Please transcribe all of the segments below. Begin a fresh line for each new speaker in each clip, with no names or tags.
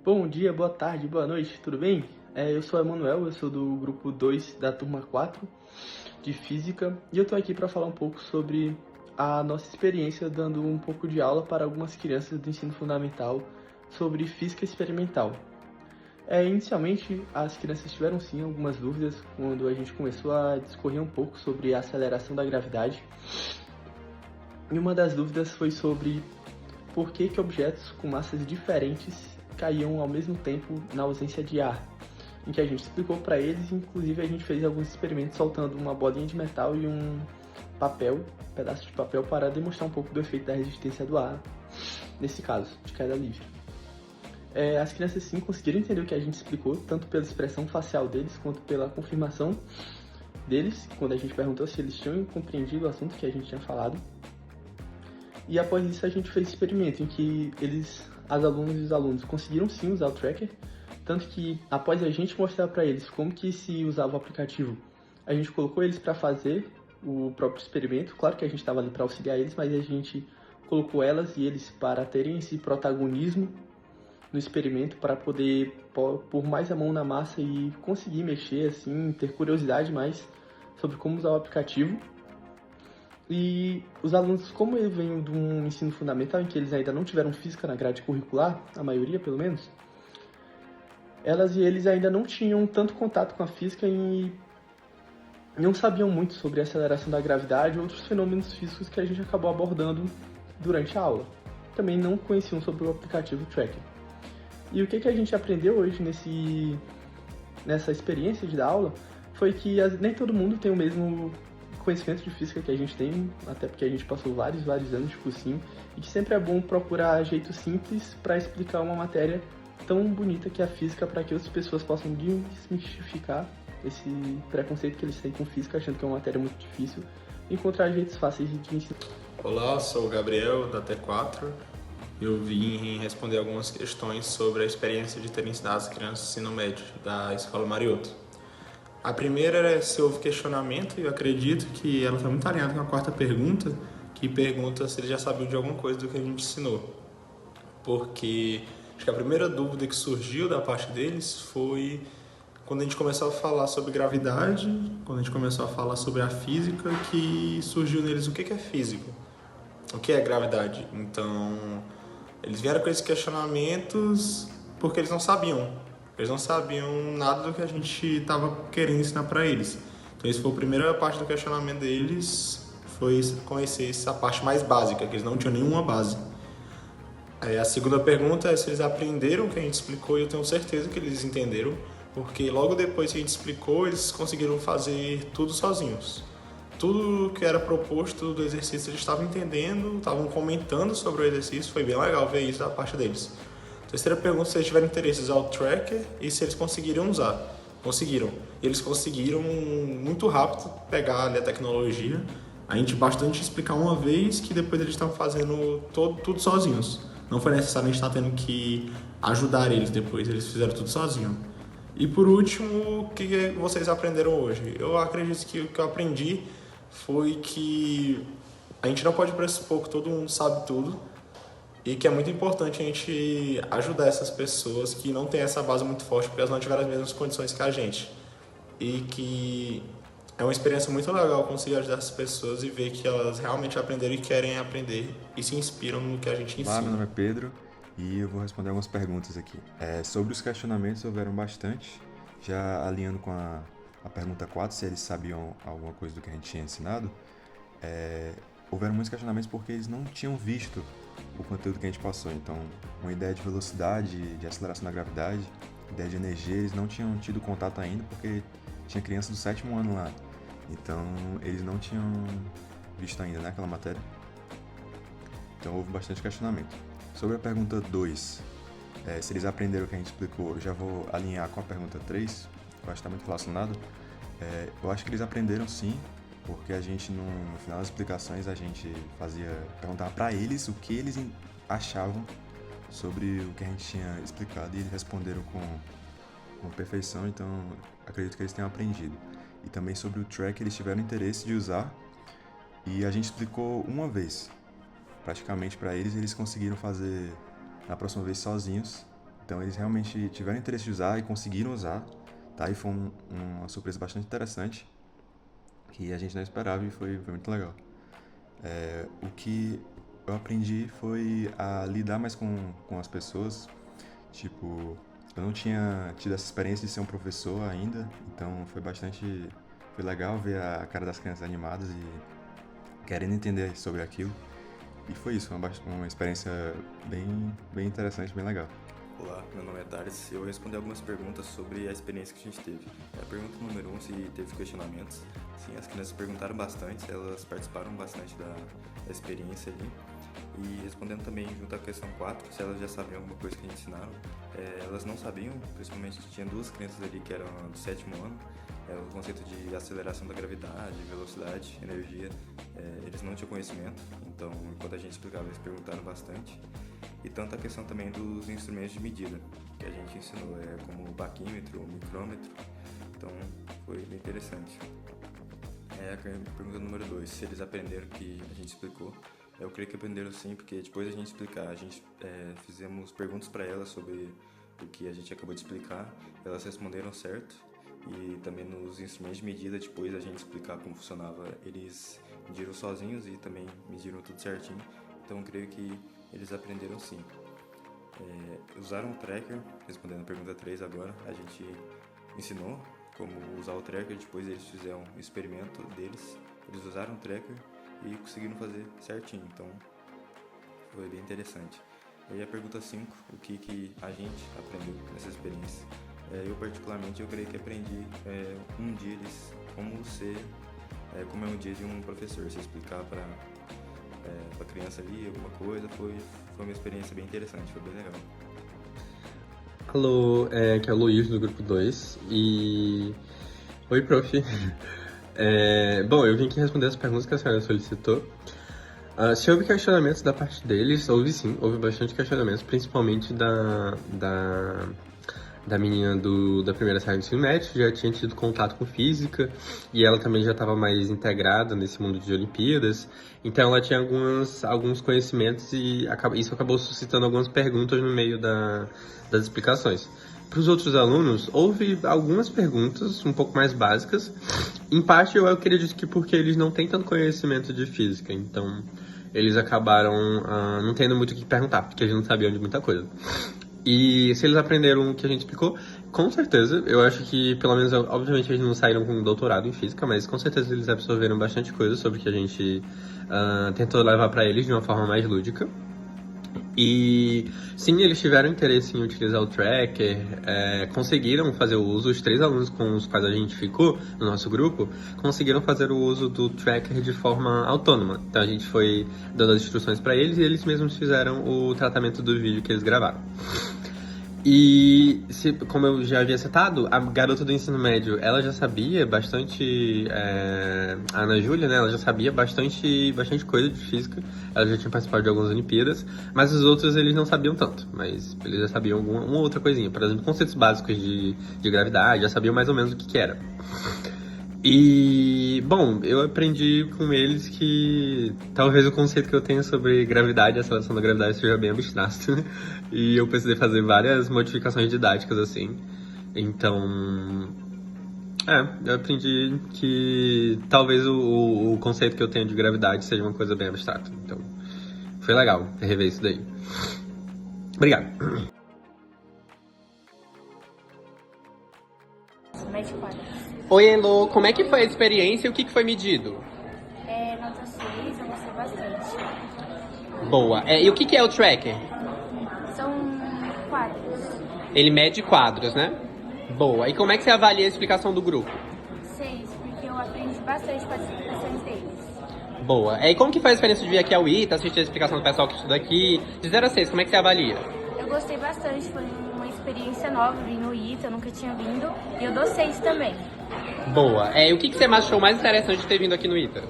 Bom dia, boa tarde, boa noite, tudo bem? Eu sou o Emanuel, eu sou do grupo 2 da turma 4 de Física e eu tô aqui para falar um pouco sobre a nossa experiência dando um pouco de aula para algumas crianças do ensino fundamental sobre física experimental. Inicialmente, as crianças tiveram sim algumas dúvidas quando a gente começou a discorrer um pouco sobre a aceleração da gravidade. E uma das dúvidas foi sobre por que objetos com massas diferentes caíam ao mesmo tempo na ausência de ar, em que a gente explicou para eles, inclusive a gente fez alguns experimentos soltando uma bolinha de metal e um pedaço de papel para demonstrar um pouco do efeito da resistência do ar, nesse caso, de queda livre. As crianças sim conseguiram entender o que a gente explicou, tanto pela expressão facial deles, quanto pela confirmação deles, quando a gente perguntou se eles tinham compreendido o assunto que a gente tinha falado. E após isso a gente fez experimento em que as alunas e os alunos conseguiram sim usar o tracker, tanto que após a gente mostrar para eles como que se usava o aplicativo, a gente colocou eles para fazer o próprio experimento. Claro que a gente estava ali para auxiliar eles, mas a gente colocou elas e eles para terem esse protagonismo no experimento, para poder pôr mais a mão na massa e conseguir mexer, assim, ter curiosidade mais sobre como usar o aplicativo. E os alunos, como eles vêm de um ensino fundamental em que eles ainda não tiveram física na grade curricular, a maioria pelo menos, elas e eles ainda não tinham tanto contato com a física e não sabiam muito sobre a aceleração da gravidade e outros fenômenos físicos que a gente acabou abordando durante a aula. Também não conheciam sobre o aplicativo Tracker. E o que a gente aprendeu hoje nessa experiência de dar aula foi que nem todo mundo tem o mesmo conhecimento de física que a gente tem, até porque a gente passou vários anos de cursinho, e que sempre é bom procurar jeitos simples para explicar uma matéria tão bonita que é a física, para que outras pessoas possam desmistificar esse preconceito que eles têm com física, achando que é uma matéria muito difícil, e encontrar jeitos fáceis de ensinar.
Olá, sou o Gabriel, da T4. Eu vim responder algumas questões sobre a experiência de ter ensinado as crianças do ensino médio da Escola Marioto. A primeira é se houve questionamento, e eu acredito que ela está muito alinhada com a quarta pergunta, que pergunta se eles já sabiam de alguma coisa do que a gente ensinou. Porque acho que a primeira dúvida que surgiu da parte deles foi quando a gente começou a falar sobre gravidade, quando a gente começou a falar sobre a física, que surgiu neles o que é física, o que é gravidade. Então, eles vieram com esses questionamentos porque eles não sabiam. Eles não sabiam nada do que a gente estava querendo ensinar para eles. Então, essa foi a primeira parte do questionamento deles, foi conhecer essa parte mais básica, que eles não tinham nenhuma base. A segunda pergunta é se eles aprenderam o que a gente explicou, e eu tenho certeza que eles entenderam, porque logo depois que a gente explicou, eles conseguiram fazer tudo sozinhos. Tudo que era proposto do exercício eles estavam entendendo, estavam comentando sobre o exercício, foi bem legal ver isso da parte deles. Terceira pergunta, se eles tiveram interesse em usar o tracker e se eles conseguiriam usar. Conseguiram. Eles conseguiram muito rápido pegar ali a tecnologia. A gente bastante explicar uma vez que depois eles estavam fazendo tudo sozinhos. Não foi necessário a gente estar tendo que ajudar eles depois, eles fizeram tudo sozinhos. E por último, o que vocês aprenderam hoje? Eu acredito que o que eu aprendi foi que a gente não pode pressupor que todo mundo sabe tudo e que é muito importante a gente ajudar essas pessoas que não têm essa base muito forte porque elas não tiveram as mesmas condições que a gente. E que é uma experiência muito legal conseguir ajudar essas pessoas e ver que elas realmente aprenderam e querem aprender e se inspiram no que a gente ensina.
Olá, meu nome é Pedro e eu vou responder algumas perguntas aqui. Sobre os questionamentos, houveram bastante, já alinhando com a pergunta 4, se eles sabiam alguma coisa do que a gente tinha ensinado. Houveram muitos questionamentos porque eles não tinham visto o conteúdo que a gente passou. Então, uma ideia de velocidade, de aceleração da gravidade, ideia de energia, eles não tinham tido contato ainda porque tinha criança do 7º ano lá. Então, eles não tinham visto ainda, né, aquela matéria. Então, houve bastante questionamento. Sobre a pergunta 2, se eles aprenderam o que a gente explicou, eu já vou alinhar com a pergunta 3, que eu acho que está muito relacionado. Eu acho que eles aprenderam sim, porque a gente, no final das explicações, a gente perguntava para eles o que eles achavam sobre o que a gente tinha explicado, e eles responderam com perfeição, então acredito que eles tenham aprendido. E também sobre o track, eles tiveram interesse de usar, e a gente explicou uma vez, praticamente para eles, e eles conseguiram fazer na próxima vez sozinhos, Então eles realmente tiveram interesse de usar e conseguiram usar, tá? E foi uma surpresa bastante interessante, que a gente não esperava e foi muito legal. O que eu aprendi foi a lidar mais com as pessoas. Tipo, eu não tinha tido essa experiência de ser um professor ainda, então foi legal ver a cara das crianças animadas e querendo entender sobre aquilo. E foi isso, uma experiência bem interessante, bem legal.
Olá, meu nome é Thales e eu vou responder algumas perguntas sobre a experiência que a gente teve. A pergunta número 1, se teve questionamentos. Sim, as crianças perguntaram bastante, elas participaram bastante da experiência ali. E respondendo também junto à questão 4, se elas já sabiam alguma coisa que a gente ensinaram. Elas não sabiam, principalmente tinha 2 crianças ali que eram do 7º ano. O conceito de aceleração da gravidade, velocidade, energia, eles não tinham conhecimento, então enquanto a gente explicava eles perguntaram bastante. E tanto a questão também dos instrumentos de medida que a gente ensinou, como o baquímetro, o micrômetro, então foi bem interessante. A pergunta número 2, se eles aprenderam o que a gente explicou. Eu creio que aprenderam sim, porque depois da gente explicar, a gente fizemos perguntas para elas sobre o que a gente acabou de explicar, elas responderam certo. E também nos instrumentos de medida, depois da gente explicar como funcionava, eles mediram sozinhos e também mediram tudo certinho. Então eu creio que eles aprenderam sim. Usaram o tracker, respondendo a pergunta 3 agora, a gente ensinou como usar o tracker, depois eles fizeram um experimento deles, eles usaram o tracker e conseguiram fazer certinho, então foi bem interessante. E a pergunta 5, o que a gente aprendeu nessa experiência? Eu particularmente, eu creio que aprendi um dia eles como é um dia de um professor, se explicar para a criança ali alguma coisa, foi uma experiência bem interessante, foi bem legal.
Alô, aqui é o Luiz do grupo 2 e... Oi, prof. Bom, eu vim aqui responder as perguntas que a senhora solicitou. Se houve questionamentos da parte deles, houve sim, houve bastante questionamentos, principalmente da menina da primeira série do ensino médio, já tinha tido contato com física e ela também já estava mais integrada nesse mundo de Olimpíadas, então ela tinha alguns conhecimentos e isso acabou suscitando algumas perguntas no meio das explicações. Para os outros alunos, houve algumas perguntas um pouco mais básicas, em parte eu acredito que porque eles não têm tanto conhecimento de física, então eles acabaram não tendo muito o que perguntar, porque eles não sabiam de muita coisa. E se eles aprenderam o que a gente explicou, com certeza, eu acho que, pelo menos, obviamente eles não saíram com um doutorado em física, mas com certeza eles absorveram bastante coisa sobre o que a gente tentou levar para eles de uma forma mais lúdica. E sim, eles tiveram interesse em utilizar o tracker, conseguiram fazer o uso, os 3 alunos com os quais a gente ficou no nosso grupo, conseguiram fazer o uso do tracker de forma autônoma. Então a gente foi dando as instruções para eles e eles mesmos fizeram o tratamento do vídeo que eles gravaram. E, como eu já havia citado, a garota do ensino médio, ela já sabia bastante, a Ana Júlia, né, ela já sabia bastante coisa de física, ela já tinha participado de algumas Olimpíadas, mas os outros eles não sabiam tanto, mas eles já sabiam uma outra coisinha, por exemplo, conceitos básicos de gravidade, já sabiam mais ou menos o que era. E, bom, eu aprendi com eles que talvez o conceito que eu tenho sobre gravidade, a aceleração da gravidade, seja bem abstrato, né? E eu precisei fazer várias modificações didáticas, assim. Então, eu aprendi que talvez o conceito que eu tenho de gravidade seja uma coisa bem abstrata. Então, foi legal rever isso daí. Obrigado. Oi, Elo, como é que foi a experiência e o que foi medido?
Nota 6, eu gostei bastante.
Boa. E o que é o tracker?
São quadros.
Ele mede quadros, né? Boa. E como é que você avalia a explicação do grupo?
6, porque eu aprendi bastante com as explicações deles.
Boa. E como que foi a experiência de vir aqui ao ITA, assistir a explicação do pessoal que estuda aqui? De 0 a 6, como é que você avalia?
Eu gostei bastante, foi uma experiência nova, vim no ITA, eu nunca tinha vindo. E eu dou 6 também.
Boa. E o que você achou mais interessante de ter vindo aqui no ITA?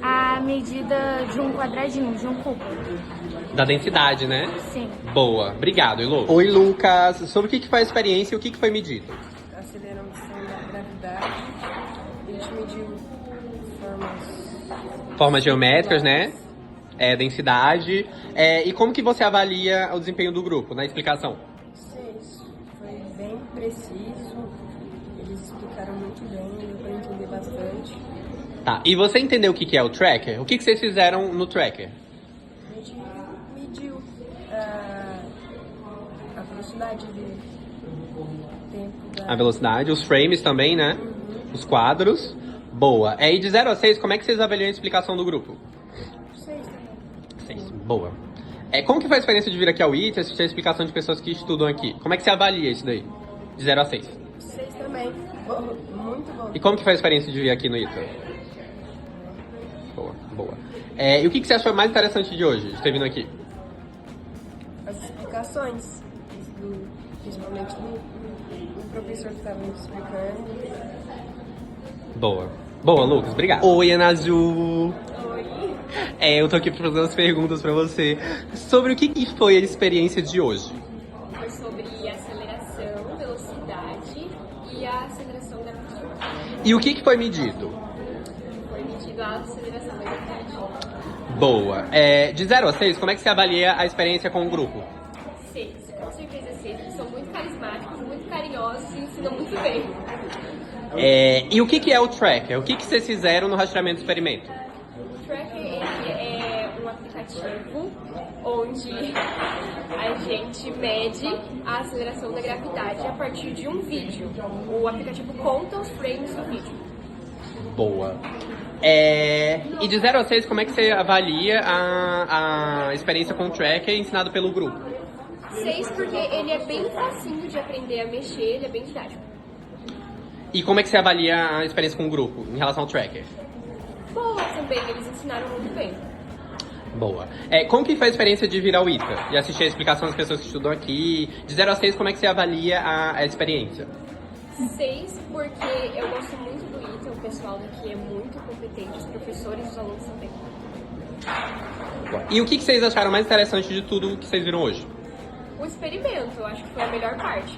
A medida de um quadradinho, de um cubo.
Da densidade, né?
Sim.
Boa. Obrigado, Elo. Oi, Lucas. Sobre o que foi a experiência e o que foi medido?
Aceleração da gravidade. A gente mediu
formas geométricas, né? densidade. E como que você avalia o desempenho do grupo na explicação?
6. Foi bem preciso, eles explicaram muito bem, deu para entender bastante.
Tá, e você entendeu o que é o tracker? O que vocês fizeram no tracker?
A gente mediu a velocidade do tempo da...
A velocidade, os frames também, né? Os quadros. Boa. E de 0 a 6, como é que vocês avaliam a explicação do grupo?
6 também.
6. Boa. Como que foi a experiência de vir aqui ao IT e assistir a explicação de pessoas que estudam aqui? Como é que você avalia isso daí? De 0 a 6.
6 também. Bom, muito bom.
E como que foi a experiência de vir aqui no ITA? Boa, boa. E o que você achou mais interessante de hoje, de ter vindo aqui?
As explicações, principalmente do professor que estava me explicando.
Boa. Boa, Lucas, obrigado. Oi, Ana Ju.
Oi.
Eu tô aqui pra fazer umas perguntas pra você sobre o que foi a experiência de hoje.
Foi sobre aceleração, velocidade e a aceleração da gravidade.
E o que foi medido?
Foi medido a aceleração da gravidade.
Boa. De 0 a 6, como é que você avalia a experiência com o grupo?
6. Com certeza 6. Eles são muito carismáticos, muito carinhosos e ensinam muito bem.
E o que é o tracker? O que vocês fizeram no rastreamento do experimento?
O Tracker ele é um aplicativo onde a gente mede a aceleração da gravidade a partir de um vídeo. O aplicativo conta os frames do vídeo.
Boa. E de 0 a 6, como é que você avalia a experiência com o tracker ensinado pelo grupo?
6 porque ele é bem facinho de aprender a mexer, ele é bem didático.
E como é que você avalia a experiência com o grupo em relação ao tracker?
Boa também, eles ensinaram muito bem.
Boa. Como que foi a experiência de vir ao ITA e assistir a explicação das pessoas que estudam aqui? De 0 a 6, como é que você avalia a experiência?
6 porque eu gosto muito do ITA, o pessoal daqui é muito competente, os professores e os alunos também.
E o que vocês acharam mais interessante de tudo que vocês viram hoje?
O experimento, eu acho que foi a melhor parte.